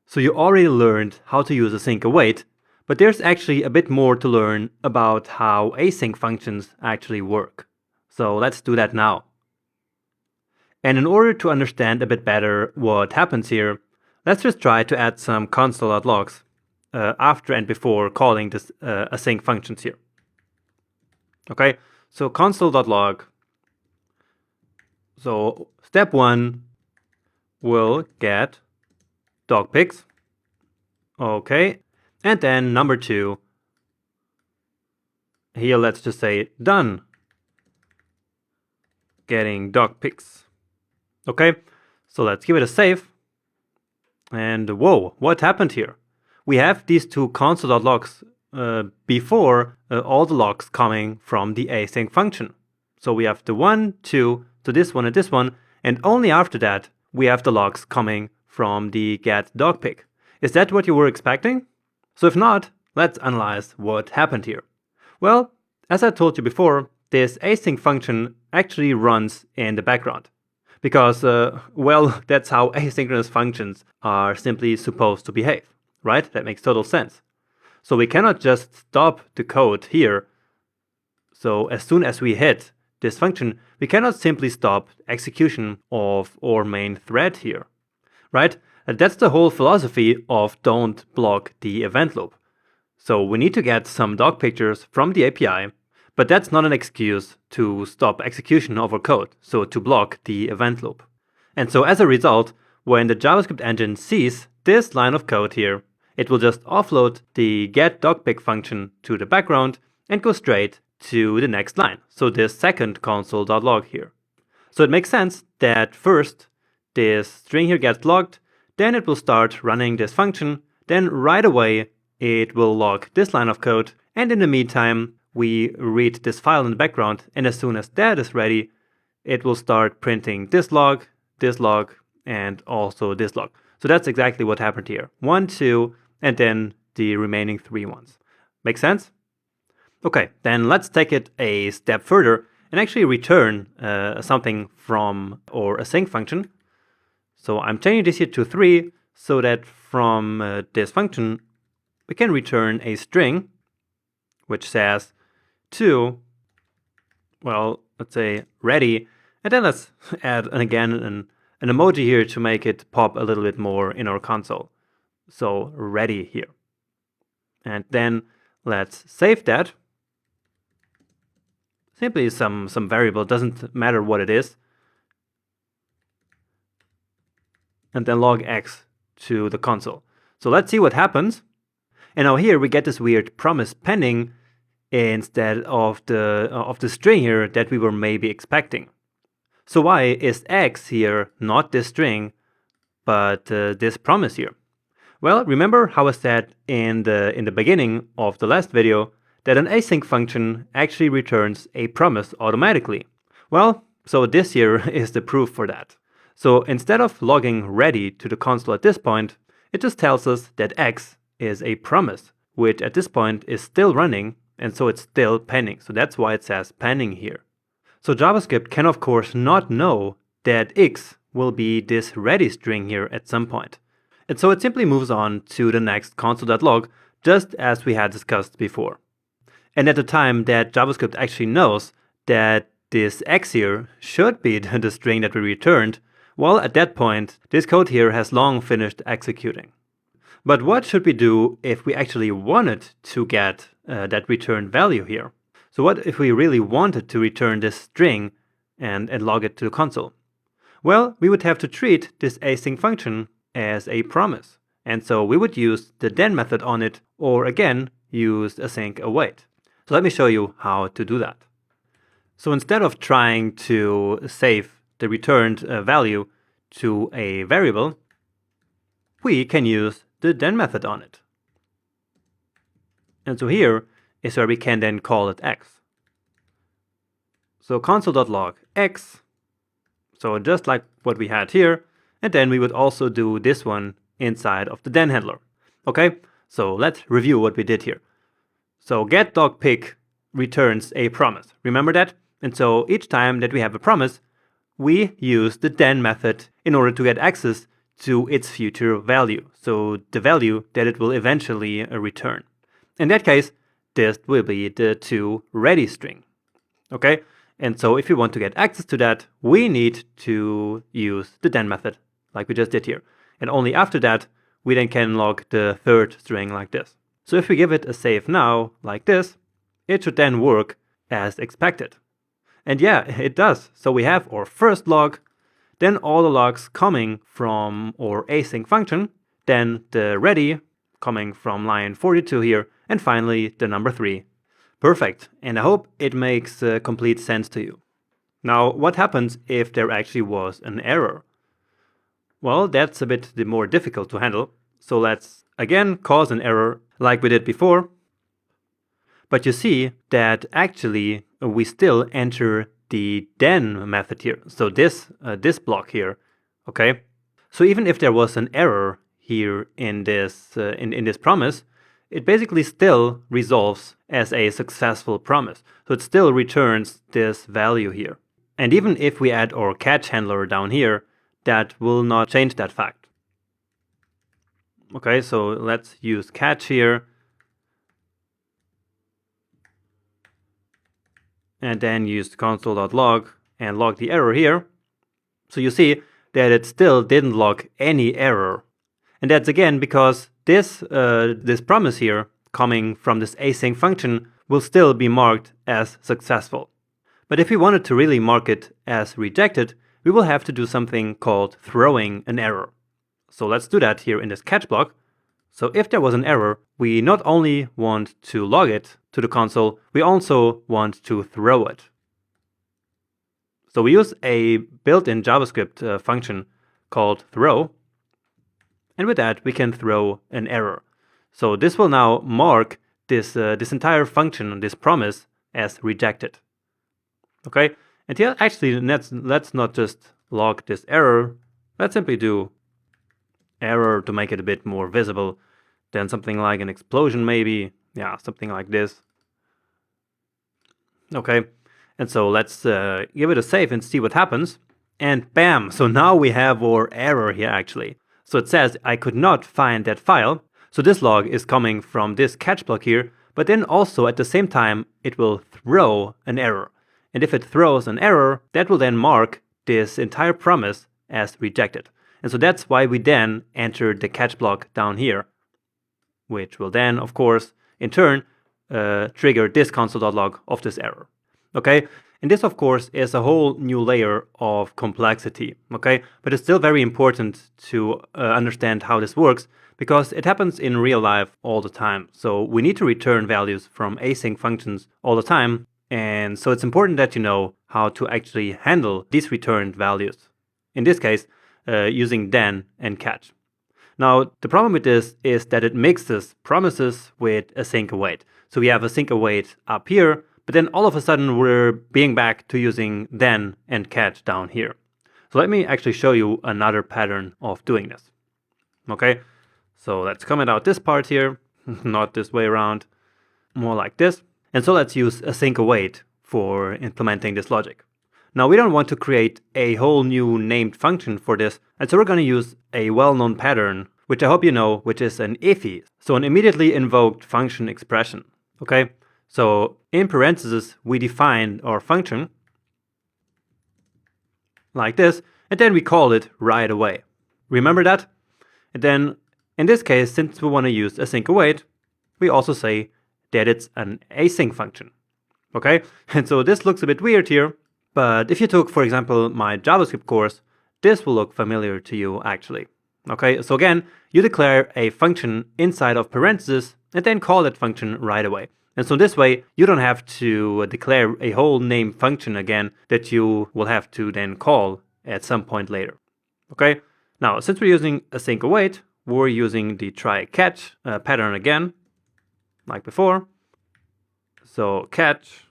So you already learned how to use async await, but there's actually a bit more to learn about how async functions actually work. So let's do that now. And in order to understand a bit better what happens here, let's just try to add some console.logs after and before calling this async functions here. Okay, so console.log. So step 1 will get dog pics. Okay, and then number 2, here let's just say done getting dog pics. Okay, so let's give it a save. And whoa, what happened here? We have these two console.logs before all the logs coming from the async function. So we have the 1, 2, so this one and this one, and only after that we have the logs coming from the get dog pic. Is that what you were expecting? So if not, let's analyze what happened here. Well, as I told you before, this async function actually runs in the background. Because, well, that's how asynchronous functions are simply supposed to behave, right? That makes total sense. So we cannot just stop the code here. So as soon as we hit this function, we cannot simply stop execution of our main thread here, right? That's the whole philosophy of don't block the event loop. So we need to get some dog pictures from the API, but that's not an excuse to stop execution of our code, so to block the event loop. And so as a result, when the JavaScript engine sees this line of code here, it will just offload the getDogPic function to the background and go straight to the next line, so this second console.log here. So it makes sense that first this string here gets logged, then it will start running this function, then right away it will log this line of code, and in the meantime we read this file in the background, and as soon as that is ready, it will start printing this log, and also this log. So that's exactly what happened here. 1, 2, and then the remaining 3 ones. Make sense? Okay, then let's take it a step further and actually return something from our async function. So I'm changing this here to 3 so that from this function we can return a string which says to, well, let's say ready, and then let's add again an emoji here to make it pop a little bit more in our console. So ready here. And then let's save that. Simply some variable, doesn't matter what it is. And then log x to the console. So let's see what happens. And now here we get this weird promise pending instead of the string here that we were maybe expecting. So why is x here not this string, but this promise here? Well, remember how I said in the beginning of the last video that an async function actually returns a promise automatically. Well, so this here is the proof for that. So instead of logging ready to the console at this point, it just tells us that x is a promise, which at this point is still running, and so it's still pending. So that's why it says pending here. So JavaScript can of course not know that x will be this ready string here at some point. And so it simply moves on to the next console.log, just as we had discussed before. And at the time that JavaScript actually knows that this x here should be the string that we returned, well, at that point, this code here has long finished executing. But what should we do if we actually wanted to get that return value here? So what if we really wanted to return this string and log it to the console? Well, we would have to treat this async function as a promise. And so we would use the then method on it, or again, use async await. So let me show you how to do that. So instead of trying to save the returned value to a variable, we can use the then method on it. And so here is where we can then call it x. So console.log x, so just like what we had here, and then we would also do this one inside of the then handler. Okay, so let's review what we did here. So getDogPic returns a promise. Remember that? And so each time that we have a promise, we use the then method in order to get access to its future value, so the value that it will eventually return. In that case, this will be the toReady string. Okay, and so if we want to get access to that, we need to use the then method, like we just did here. And only after that, we then can log the third string like this. So if we give it a save now, like this, it should then work as expected. And yeah, it does. So we have our first log, then all the logs coming from our async function, then the ready coming from line 42 here, and finally the number 3. Perfect, and I hope it makes complete sense to you. Now, what happens if there actually was an error? Well, that's a bit more difficult to handle, so let's again cause an error like we did before. But you see that actually we still enter the then method here, so this block here, okay? So even if there was an error here in this in this promise, it basically still resolves as a successful promise. So it still returns this value here. And even if we add our catch handler down here, that will not change that fact. Okay, so let's use catch here. And then use console.log and log the error here. So you see that it still didn't log any error. And that's again because this promise here coming from this async function will still be marked as successful. But if we wanted to really mark it as rejected, we will have to do something called throwing an error. So let's do that here in this catch block. So if there was an error, we not only want to log it to the console, we also want to throw it. So we use a built-in JavaScript function called throw. And with that, we can throw an error. So this will now mark this entire function, this promise, as rejected. Okay, and here actually let's not just log this error. Let's simply do error to make it a bit more visible. Then something like an explosion maybe. Yeah, something like this. Okay, and so let's give it a save and see what happens. And bam, so now we have our error here actually. So it says I could not find that file. So this log is coming from this catch block here, but then also at the same time it will throw an error. And if it throws an error, that will then mark this entire promise as rejected. And so that's why we then enter the catch block down here, which will then, of course, in turn, trigger this console.log of this error. Okay, and this, of course, is a whole new layer of complexity. Okay, but it's still very important to understand how this works because it happens in real life all the time. So we need to return values from async functions all the time. And so it's important that you know how to actually handle these returned values. In this case, using then and catch. Now, the problem with this is that it mixes promises with async await. So we have async await up here, but then all of a sudden we're being back to using then and catch down here. So let me actually show you another pattern of doing this. Okay, so let's comment out this part here, not this way around, more like this. And so let's use async await for implementing this logic. Now we don't want to create a whole new named function for this, and so we're going to use a well-known pattern, which I hope you know, which is an IFI, so an immediately invoked function expression. Okay, so in parentheses we define our function like this, and then we call it right away. Remember that? And then in this case, since we want to use async await, we also say that it's an async function. Okay, and so this looks a bit weird here. But if you took, for example, my JavaScript course, this will look familiar to you actually. Okay, so again, you declare a function inside of parentheses and then call that function right away. And so this way, you don't have to declare a whole name function again that you will have to then call at some point later. Okay, now since we're using async await, we're using the try catch pattern again, like before. So catch.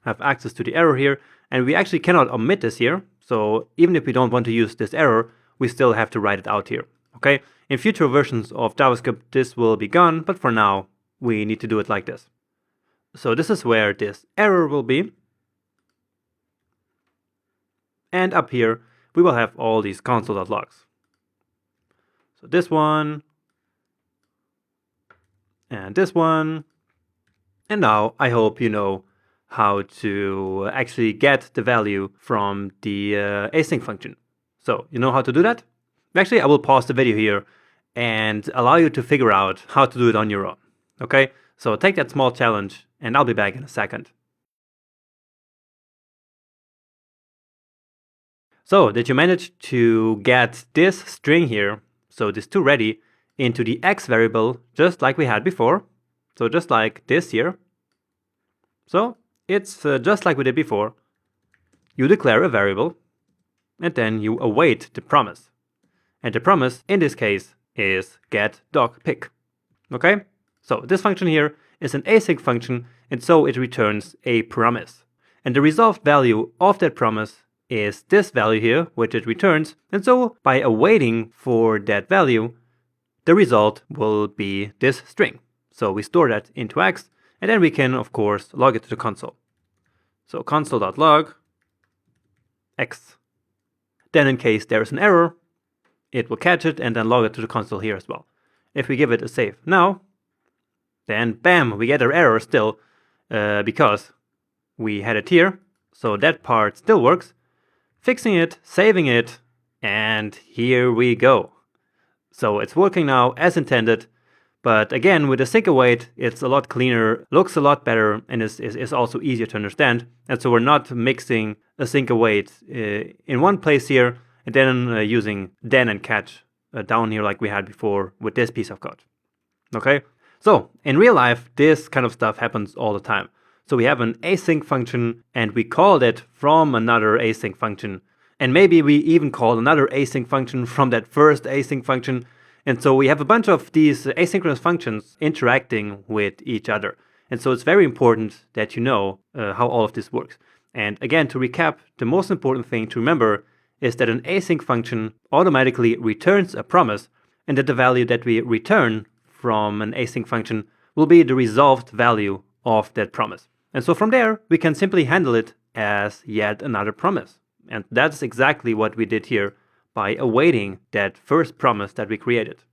Have access to the error here, and we actually cannot omit this here. So even if we don't want to use this error, we still have to write it out here. Okay, in future versions of JavaScript, this will be gone, but for now, we need to do it like this. So this is where this error will be. And up here, we will have all these console.logs. So this one, and this one. And now I hope you know how to actually get the value from the async function. So you know how to do that? Actually, I will pause the video here and allow you to figure out how to do it on your own. Okay? So take that small challenge and I'll be back in a second. So did you manage to get this string here, so this to ready, into the x variable just like we had before? So just like this here. So it's just like we did before. You declare a variable and then you await the promise. And the promise in this case is get.dogPick. Okay? So this function here is an async function, and so it returns a promise. And the resolved value of that promise is this value here, which it returns. And so by awaiting for that value, the result will be this string. So we store that into x, and then we can, of course, log it to the console. So console.log x. Then in case there is an error, it will catch it and then log it to the console here as well. If we give it a save now, then bam, we get our error still because we had it here. So that part still works. Fixing it, saving it, and here we go. So it's working now as intended. But again, with async await, it's a lot cleaner, looks a lot better, and is also easier to understand. And so we're not mixing async await in one place here, and then using then and catch down here like we had before with this piece of code. Okay? So in real life, this kind of stuff happens all the time. So we have an async function, and we call it from another async function. And maybe we even call another async function from that first async function. And so we have a bunch of these asynchronous functions interacting with each other. And so it's very important that you know how all of this works. And again, to recap, the most important thing to remember is that an async function automatically returns a promise, and that the value that we return from an async function will be the resolved value of that promise. And so from there, we can simply handle it as yet another promise. And that's exactly what we did here by awaiting that first promise that we created.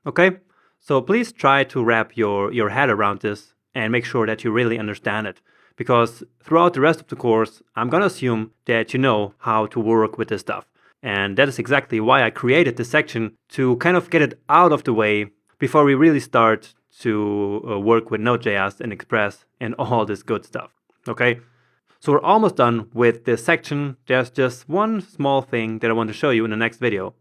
Okay? So please try to wrap your head around this and make sure that you really understand it. Because throughout the rest of the course, I'm going to assume that you know how to work with this stuff. And that is exactly why I created this section, to kind of get it out of the way before we really start to work with Node.js and Express and all this good stuff. Okay? So we're almost done with this section. There's just one small thing that I want to show you in the next video.